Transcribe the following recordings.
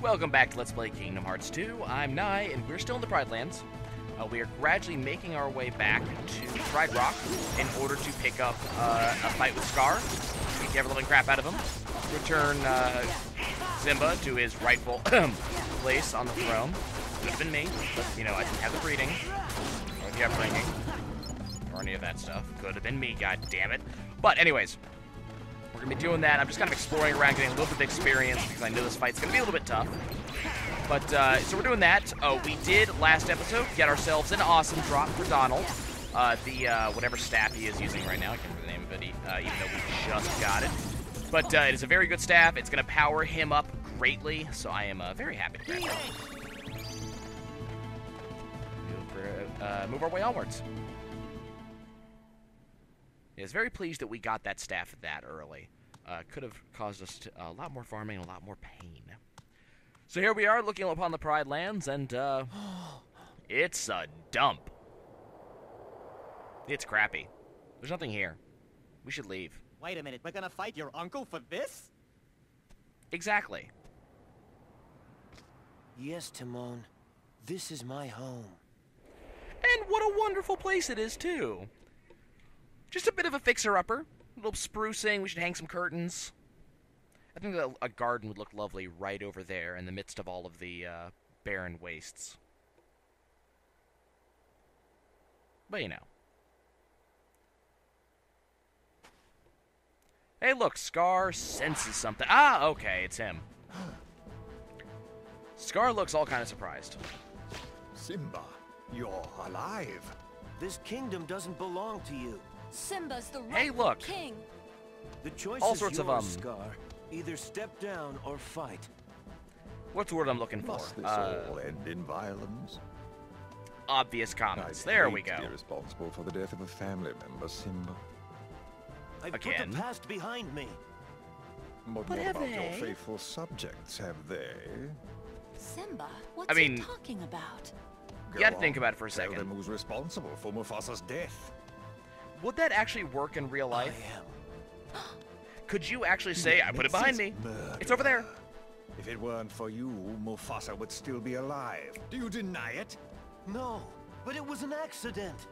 Welcome back to Let's Play Kingdom Hearts 2. I'm Nye, and we're still in the Pride Lands. We are gradually making our way back to Pride Rock in order to pick up a fight with Scar, beat the ever-loving crap out of him, return Simba to his rightful place on the throne. Could have been me, but, you know, I didn't have the breeding, or the upbringing, or any of that stuff. Could have been me, god damn it. But anyways, we're going to be doing that. I'm just kind of exploring around, getting a little bit of experience, because I know this fight's going to be a little bit tough. But, so we're doing that. We did, last episode, get ourselves an awesome drop for Donald. Whatever staff he is using right now. I can't remember the name of it, even though we just got it. But it is a very good staff. It's going to power him up greatly, so I am very happy to grab it. Move our way onwards. I was very pleased that we got that staff that early. Could have caused us a lot more farming and a lot more pain. So here we are, looking upon the Pride Lands, and it's a dump. It's crappy. There's nothing here. We should leave. Wait a minute, we're gonna fight your uncle for this? Exactly. Yes, Timon. This is my home. And what a wonderful place it is, too. Just a bit of a fixer-upper. A little sprucing. We should hang some curtains. I think that a garden would look lovely right over there in the midst of all of the barren wastes. But, you know. Hey, look. Scar senses something. Ah, okay. It's him. Scar looks all kind of surprised. Simba, you're alive. This kingdom doesn't belong to you. Simba's the Hey, rightful look. king. The choice All is sorts yours, of, Scar. Either step down or fight. What's the word I'm looking for? Must this all end in violence? Obvious comments. I'd There we hate go. to be responsible for the death of a family member, Simba. I've Again. put the past behind me. But what have about your they? faithful subjects? Have they? Simba, what's I mean- he talking about? You gotta Go think on, about it for a tell second. them who's responsible for Mufasa's death. Would that actually work in real I life? am. Could you actually say, I put it behind me? It's over there. If it weren't for you, Mufasa would still be alive. Do you deny it? No, but it was an accident.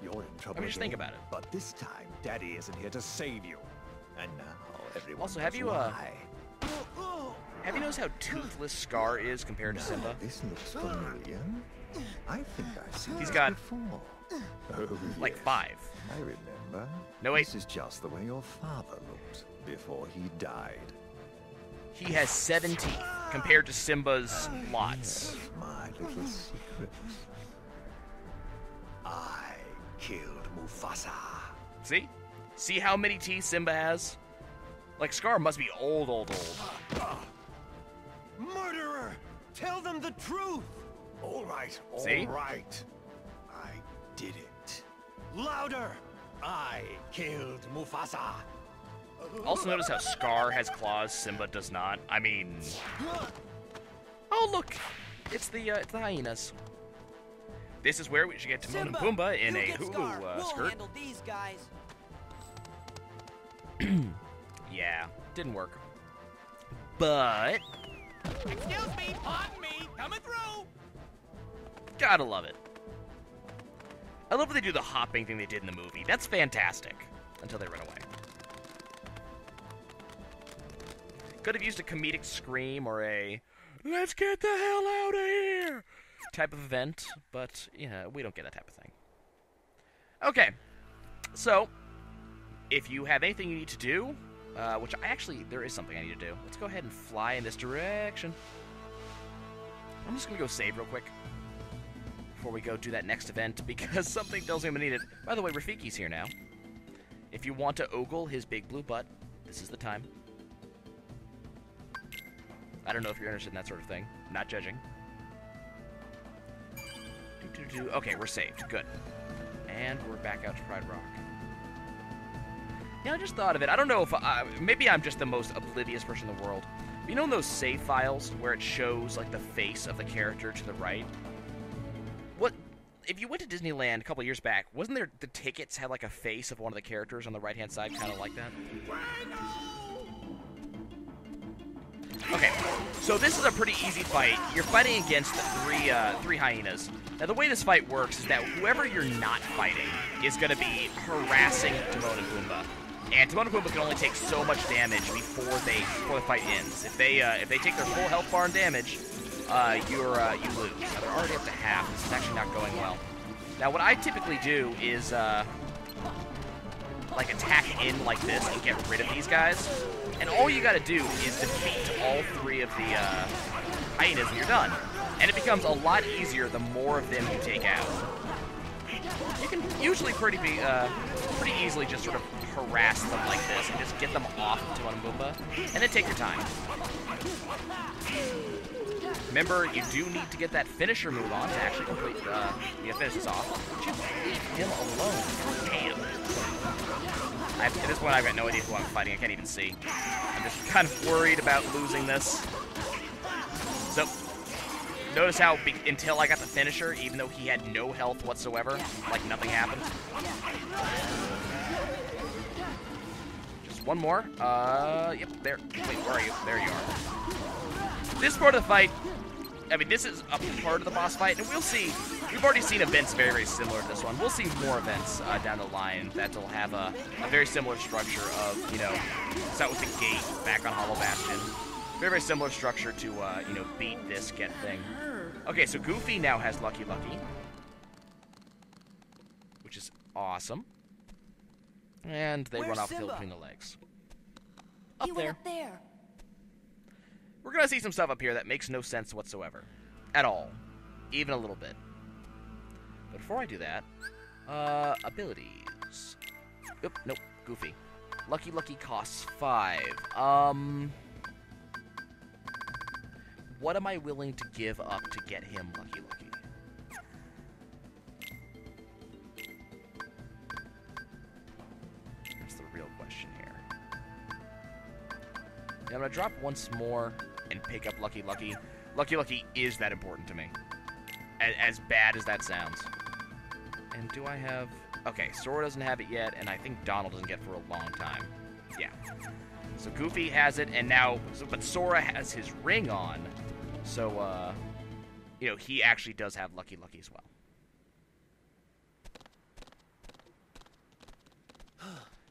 You're in trouble. I mean, just think again. about it. But this time, Daddy isn't here to save you. And now everyone Also, have knows you, why. Have you noticed how toothless Scar is compared to Now, Simba? This looks familiar. I think I've seen He's this got, before. Oh, like yes. 5. I remember. No, wait. This is just the way your father looked before he died. He has 7 teeth compared to Simba's lots. My little secret. I killed Mufasa. See? See how many teeth Simba has? Like, Scar must be old. Murderer! Tell them the truth! All right, See? all right. I did it. Louder! I killed Mufasa. Also notice how Scar has claws, Simba does not. I mean... Oh, look! It's the hyenas. This is where we should get Timon and Pumbaa in a Hulu skirt. handle these guys. Yeah, didn't work. But... Excuse me, pardon me, coming through. Gotta love it. I love when they do the hopping thing they did in the movie. That's fantastic. Until they run away. Could have used a comedic scream or a "let's get the hell out of here" type of event, but yeah, we don't get that type of thing. Okay, so if you have anything you need to do, which there is something I need to do. Let's go ahead and fly in this direction. I'm just gonna go save real quick before we go do that next event, because something tells me I'm gonna need it. By the way, Rafiki's here now. If you want to ogle his big blue butt, this is the time. I don't know if you're interested in that sort of thing. Not judging. Okay, we're saved. Good. And we're back out to Pride Rock. Yeah, I just thought of it. I don't know if... maybe I'm just the most oblivious person in the world. But you know in those save files where it shows, like, the face of the character to the right? What... If you went to Disneyland a couple years back, wasn't there... The tickets had, like, a face of one of the characters on the right-hand side, kind of like that? Okay, so this is a pretty easy fight. You're fighting against three hyenas. Now, the way this fight works is that whoever you're not fighting is going to be harassing Timon and Pumbaa. And Timon and Pumbaa can only take so much damage before the fight ends. If they take their full health bar and damage, you lose. Now, they're already up to half. This is actually not going well. Now, what I typically do is like attack in like this and get rid of these guys. And all you gotta do is defeat all three of the hyenas and you're done. And it becomes a lot easier the more of them you take out. You can usually pretty easily just sort of harass them like this and just get them off of Timon and Pumbaa, and then take your time. Remember, you do need to get that finisher move on to actually complete finish this off. Would you leave him alone? Damn. At this point, I've got no idea who I'm fighting. I can't even see. I'm just kind of worried about losing this. So, notice how until I got the finisher, even though he had no health whatsoever, like nothing happened. Just one more. Yep, there. Wait, where are you? There you are. This part of the fight, I mean, this is a part of the boss fight, and we'll see. We've already seen events very, very similar to this one. We'll see more events down the line that will have a very similar structure of, you know, start with the gate back on Hollow Bastion. Very, very similar structure to, you know, beat this, get thing. Okay, so Goofy now has Lucky Lucky, which is awesome. And they run off the hill between the legs. Up there. Up there. We're going to see some stuff up here that makes no sense whatsoever. At all. Even a little bit. But before I do that, abilities. Oop, nope, Goofy. Lucky Lucky costs 5. What am I willing to give up to get him Lucky Lucky? That's the real question here. And I'm going to drop once more and pick up Lucky Lucky. Lucky Lucky is that important to me. As bad as that sounds. And do I have... Okay, Sora doesn't have it yet, and I think Donald doesn't get it for a long time. Yeah. So Goofy has it, and now... But Sora has his ring on, so, you know, he actually does have Lucky Lucky as well.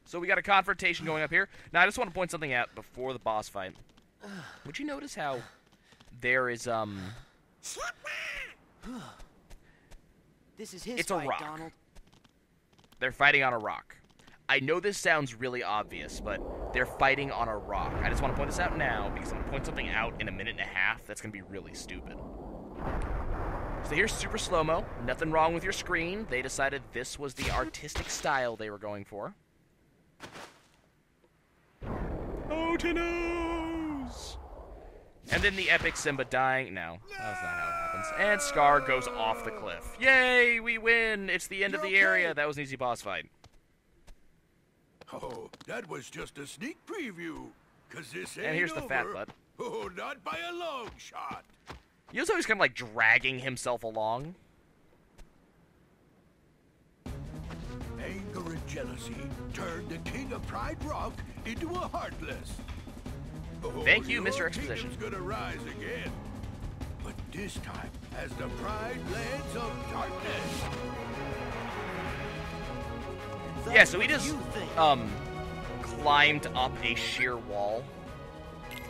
So we got a confrontation going up here. Now, I just want to point something out before the boss fight. Would you notice how there is, This is his it's a fight, rock. Donald. They're fighting on a rock. I know this sounds really obvious, but they're fighting on a rock. I just want to point this out now, because I'm going to point something out in a minute and a half that's going to be really stupid. So here's super slow-mo. Nothing wrong with your screen. They decided this was the artistic style they were going for. Oh, Tennos! And then the epic Simba dying. No, that's not how it happens. And Scar goes off the cliff. Yay, we win! It's the end of the area. That was an easy boss fight. Oh, that was just a sneak preview. 'Cause this ain't And here's the fat over. butt. Oh, not by a long shot. You know how he's kind of like dragging himself along? Anger and jealousy turned the king of Pride Rock into a Heartless. Oh, Thank you, your Mr. Exposition. kingdom's gonna rise again. But this time as the Pride Lands of Darkness. Yeah, so he just, climbed up a sheer wall.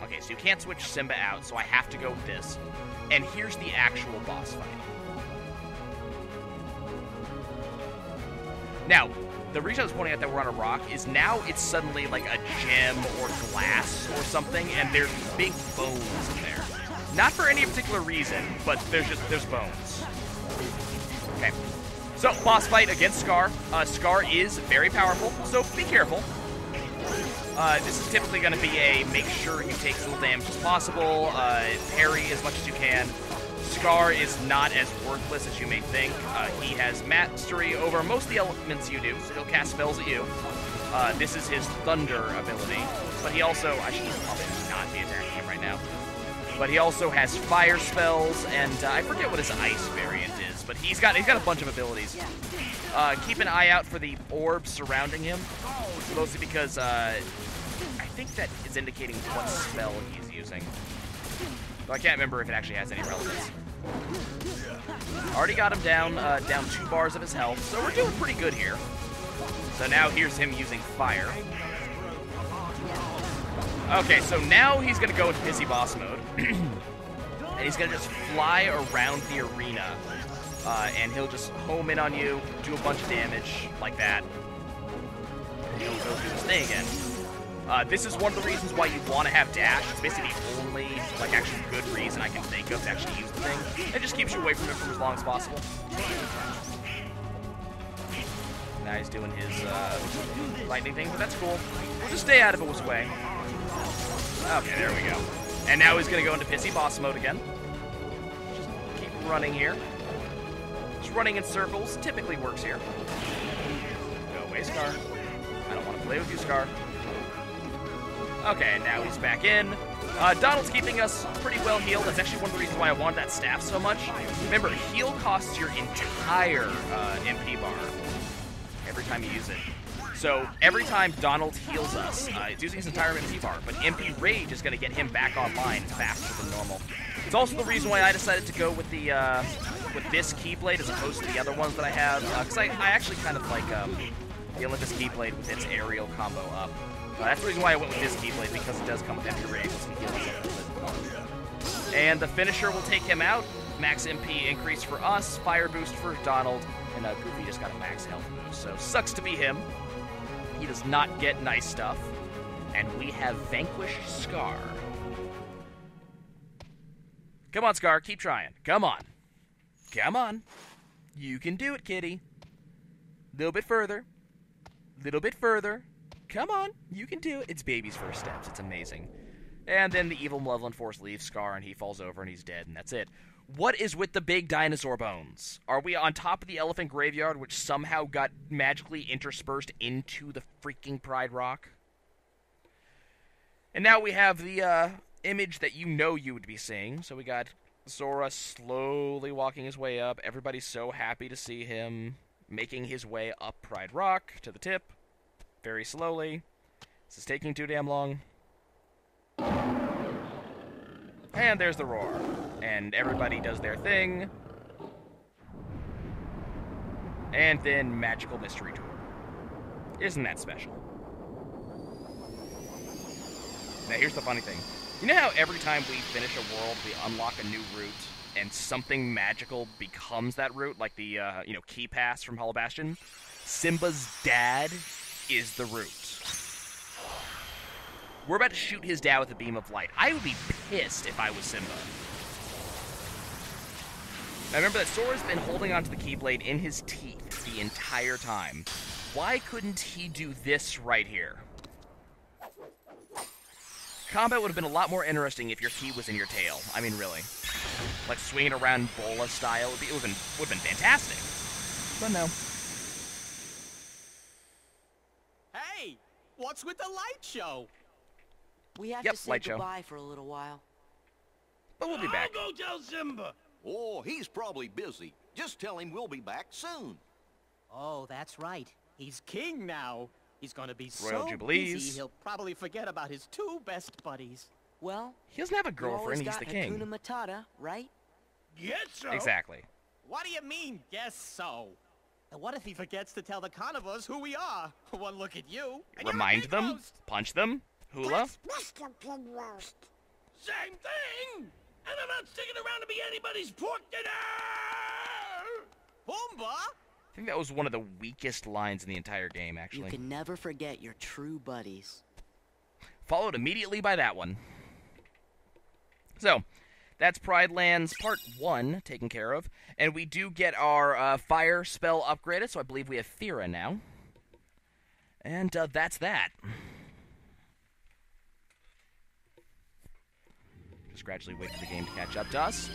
Okay, so you can't switch Simba out, so I have to go with this. And here's the actual boss fight. Now, the reason I was pointing out that we're on a rock is now it's suddenly like a gem or glass or something, and there's big bones in there. Not for any particular reason, but there's bones. Okay. So, boss fight against Scar. Scar is very powerful, so be careful. This is typically going to be a make sure you take as little damage as possible, parry as much as you can. Scar is not as worthless as you may think. He has mastery over most of the elements you do, so he'll cast spells at you. This is his Thunder ability, but he also, I should probably not be attacking him right now, but he also has fire spells, and I forget what his ice variant is, but he's got a bunch of abilities. Keep an eye out for the orbs surrounding him, mostly because I think that is indicating what spell he's using. Though I can't remember if it actually has any relevance. Already got him down 2 bars of his health, so we're doing pretty good here. So now here's him using fire. Okay, so now he's gonna go into Pissy Boss mode. And he's gonna just fly around the arena. And he'll just home in on you, do a bunch of damage, like that. And he'll go do his thing again. This is one of the reasons why you want to have dash. It's basically the only, like, actually good reason I can think of to actually use the thing. It just keeps you away from it for as long as possible. Now he's doing his lightning thing, but that's cool. We'll just stay out of his way. Okay, there we go. And now he's going to go into Pissy Boss mode again. Just keep running here. Just running in circles. Typically works here. Go away, Scar. I don't want to play with you, Scar. Okay, now he's back in. Donald's keeping us pretty well healed. That's actually one of the reasons why I wanted that staff so much. Remember, heal costs your entire MP bar every time you use it. So every time Donald heals us, it's using his entire MP bar, but MP Rage is going to get him back online faster than normal. It's also the reason why I decided to go with the with this Keyblade as opposed to the other ones that I have, because I actually kind of like the Olympus Keyblade with its Ariel combo up. That's the reason why I went with this Keyblade, because it does come with MP Rage, so he heals us a little bit more. And the finisher will take him out. Max MP increase for us, fire boost for Donald, and Goofy just got a max health boost, so sucks to be him. He does not get nice stuff. And we have vanquished Scar. Come on, Scar, keep trying. Come on. Come on. You can do it, kitty. Little bit further. Little bit further. Come on, you can do it. It's baby's first steps. It's amazing. And then the evil malevolent force leaves Scar, and he falls over, and he's dead, and that's it. What is with the big dinosaur bones? Are we on top of the elephant graveyard, which somehow got magically interspersed into the freaking Pride Rock? And now we have the image that you know you would be seeing. So we got Zora slowly walking his way up. Everybody's so happy to see him making his way up Pride Rock to the tip. Very slowly. This is taking too damn long. And there's the roar. And everybody does their thing. And then Magical Mystery Tour. Isn't that special? Now here's the funny thing. You know how every time we finish a world, we unlock a new route, and something magical becomes that route, like the, Key Pass from Hollow Bastion? Simba's dad is the route. We're about to shoot his dad with a beam of light. I would be pissed if I was Simba. Now remember that Sora's been holding onto the Keyblade in his teeth the entire time. Why couldn't he do this right here? Combat would have been a lot more interesting if your key was in your tail. I mean, really. Like swinging around bola style. It would have been fantastic. But no. Hey, what's with the light show? We have to say light show. goodbye for a little while. But we'll be back. I'll go tell Simba. Oh, he's probably busy. Just tell him we'll be back soon. Oh, that's right. He's king now. He's gonna be Royal so Jubilees. busy, he'll probably forget about his 2 best buddies. Well, He doesn't have a you girlfriend, always he's got the king. Hakuna Matata, right? Yes, so. Exactly. What do you mean, guess so? And what if he forgets to tell the carnivores who we are? One look at you, and Remind you're a big them, roast. punch them, hula. Mr. Pig Roast. Same thing. And I'm not sticking around to be anybody's pork dinner. Pumbaa? I think that was one of the weakest lines in the entire game, You actually. can never forget your true buddies. Followed immediately by that one. So, that's Pride Lands Part 1 taken care of. And we do get our fire spell upgraded, so I believe we have Thera now. And that's that. Just gradually wait for the game to catch up to us.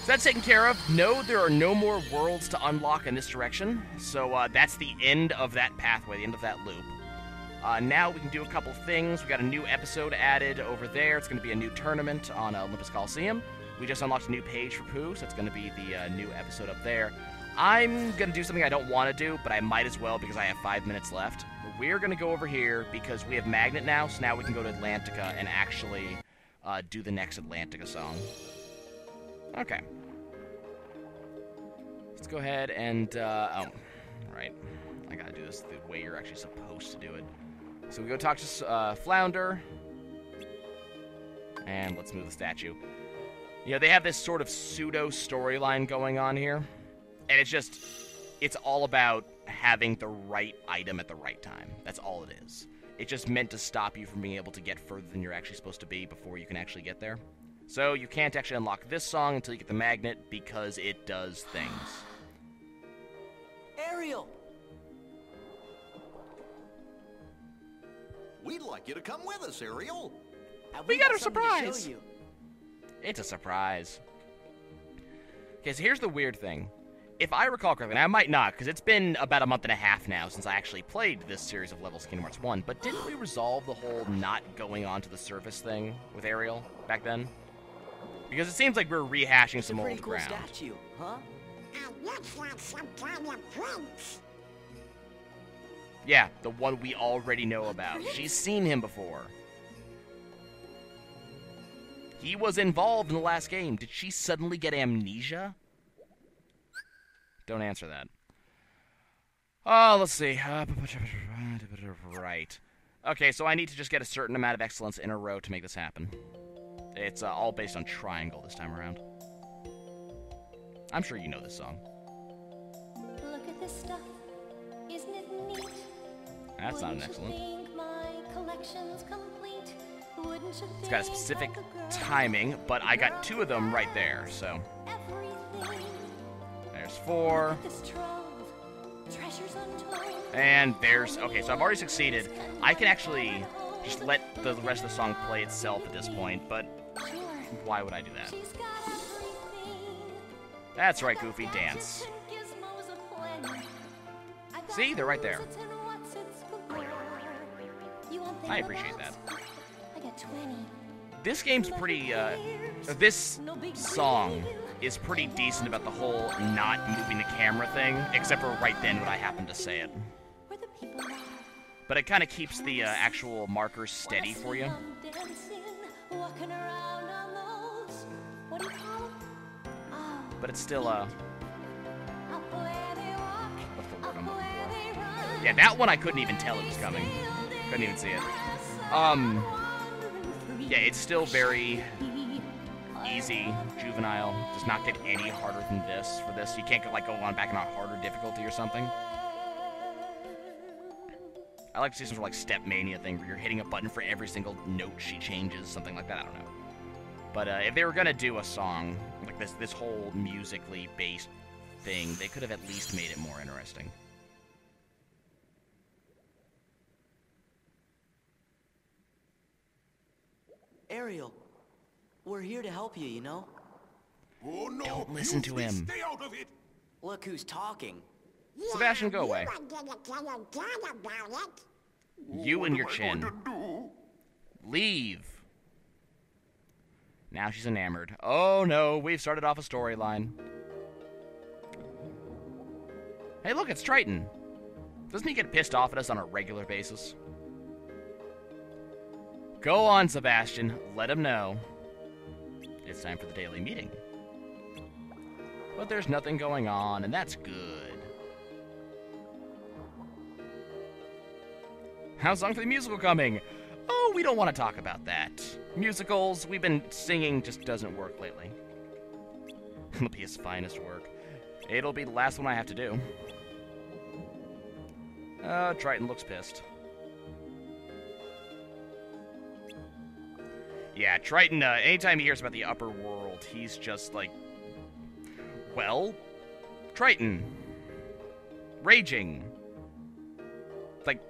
So that's taken care of. No, there are no more worlds to unlock in this direction. So that's the end of that pathway, the end of that loop. Now we can do a couple things. We got a new episode added over there. It's going to be a new tournament on Olympus Coliseum. We just unlocked a new page for Pooh, so it's going to be the new episode up there. I'm going to do something I don't want to do, but I might as well because I have 5 minutes left. we're going to go over here because we have Magnet now, so now we can go to Atlantica and actually do the next Atlantica song. Okay. Let's go ahead and, oh, right. I gotta do this the way you're actually supposed to do it. So we go talk to Flounder. And let's move the statue. You know, they have this sort of pseudo-storyline going on here. And it's all about having the right item at the right time. That's all it is. It's just meant to stop you from being able to get further than you're actually supposed to be before you can actually get there. So you can't actually unlock this song until you get the magnet because it does things. Ariel! We'd like you to come with us, Ariel. We got a something to show surprise! you. It's a surprise. Okay, so here's the weird thing. If I recall correctly, and I might not, because it's been about a month and a half now since I actually played this series of levels Kingdom Hearts 1, but didn't we resolve the whole not going onto the surface thing with Ariel back then? Because it seems like we're rehashing some Pretty old cool ground. statue, huh? It looks like some kind of prince. Yeah, the one we already know about. She's seen him before. He was involved in the last game. Did she suddenly get amnesia? Don't answer that. Oh, let's see. Right. Okay, so I need to just get a certain amount of excellence in a row to make this happen. It's all based on triangle this time around. I'm sure you know this song. Look at this stuff. Isn't it neat? That's not an Wouldn't you excellent. think my collection's complete? Wouldn't you It's got a think specific like a girl? timing, but I got 2 of them right there, so. Everything. There's 4. This trove, treasures untold. And there's... Okay, so I've already succeeded. I can actually just let the rest of the song play itself at this point, but Sure. why would I do that? She's got everything. That's right, Goofy, dance. See, they're right there. I appreciate that. I got 20. This game's pretty, this song is pretty decent about the whole not moving the camera thing, except for right then when I happened to say it. Where the people are. But it kind of keeps the actual markers steady for you. Dancing, walking around on those, what do you call them? Oh, But it's still, up where they walk, what's the word up I'm looking where for? they run. Yeah, that one I couldn't even tell it was coming. Couldn't even see it. Yeah, it's still very easy, juvenile. Does not get any harder than this. For this, you can't go, like, go on back on a harder difficulty or something. I like to see some sort of like Step Mania thing where you're hitting a button for every single note she changes, something like that. I don't know. But if they were gonna do a song like this whole musically based thing, they could have at least made it more interesting. Ariel, we're here to help you, you know? Oh no! Don't listen to him. Stay out of it! Look who's talking. Sebastian, go away. You were gonna tell your dad about it. You and your What am I chin. going to do? Leave. Now she's enamored. Oh no, we've started off a storyline. Hey, look, it's Triton. Doesn't he get pissed off at us on a regular basis? Go on, Sebastian. Let him know. It's time for the daily meeting. But there's nothing going on, and that's good. How's Song for the Musical coming? Oh, we don't want to talk about that. Musicals, we've been singing, just doesn't work lately. It'll be his finest work. It'll be the last one I have to do. Triton looks pissed. Yeah, Triton, anytime he hears about the upper world, he's just like, well, Triton. Raging. Like,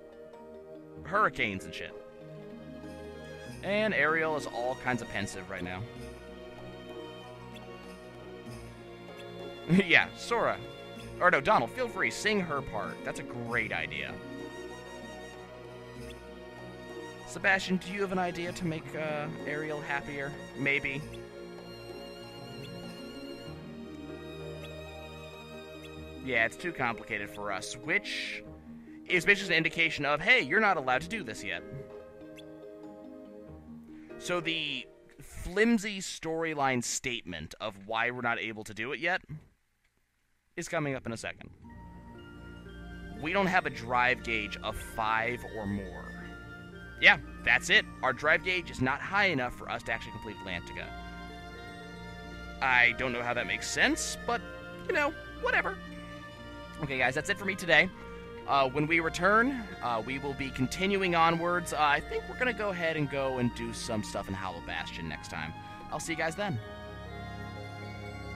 hurricanes and shit. And Ariel is all kinds of pensive right now. Yeah, Sora. Or no, Donald, feel free, sing her part. That's a great idea. Sebastian, do you have an idea to make Ariel happier? Maybe. Yeah, it's too complicated for us, which is basically an indication of, hey, you're not allowed to do this yet. So the flimsy storyline statement of why we're not able to do it yet is coming up in a second. We don't have a drive gauge of 5 or more. Yeah, that's it. Our drive gauge is not high enough for us to actually complete Atlantica. I don't know how that makes sense, but, you know, whatever. Okay, guys, that's it for me today. When we return, we will be continuing onwards. I think we're going to go ahead and do some stuff in Hollow Bastion next time. I'll see you guys then.